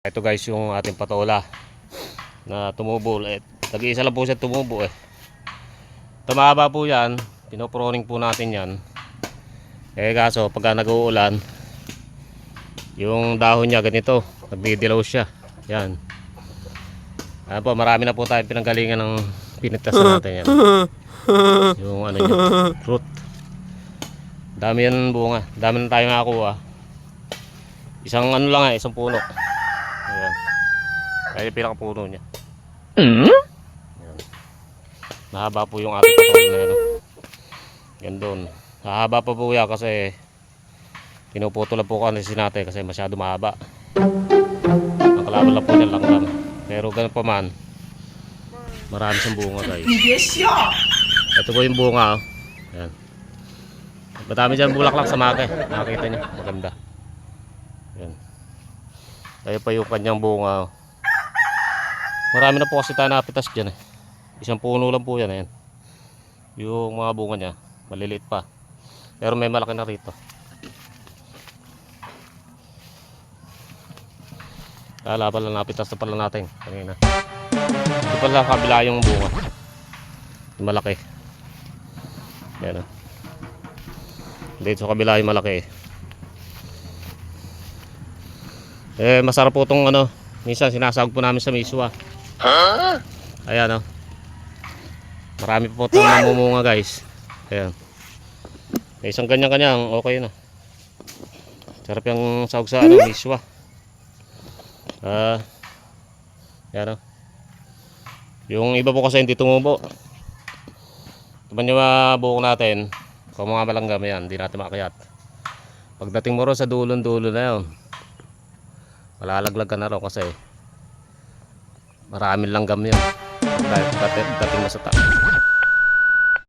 Ito guys yung ating patola na tumubo. Tag-iisa lang po siya tumubo eh. Tumaba po yan. Pinoproning po natin yan. Kaso pagka nag-uulan, yung dahon niya ganito, nagdidilaw siya. Yan. Ayan po, marami na po tayong pinanggalingan ng pinitasan natin yan. Yung ano niya, fruit. Dami yan bunga. Dami na tayo nakakuha. Isang ano lang isang puno. Ayan. Kaya yung pinakapuno niya. Ayan. Mahaba po yung ating patola na yan. Yan doon. Mahaba pa po yan kasi pinuputol lang po kasi natin kasi masyado mahaba. Ang kalaban lang po niya langgam. Pero ganun pa man, marami siyang bunga guys. Ito po yung bunga. Ayan. Madami dyan bulaklak sa maki. Nakakita niyo. Maganda. Ayan. Kaya pa yung kanyang bunga. Marami na po kasi tayo napitas dyan eh. Isang puno lang po yan. Ayan. Yung mga bunga niya maliliit pa. Pero may malaki na rito. Kala pala napitas na pala natin kanina. Ito pala kabila yung bunga. Yung malaki. Ayan o. Dito sa kabila yung malaki masarap po itong ano. Minsan sinasawag po namin sa miswa. Ayan o. Marami po itong namumunga guys. Ayan. May isang ganyan-kanyang okay na. Sarap yung sawag sa ano, miswa. Ayan o. Yung iba po kasi hindi tumubo. Tuman yung buhok natin. Kung mga malanggam yan, hindi natin makakayat. Pagdating mo rin sa dulon-dulo na yun, malalaglag ka na rin kasi maraming langgam yun. Dating mo sa taas.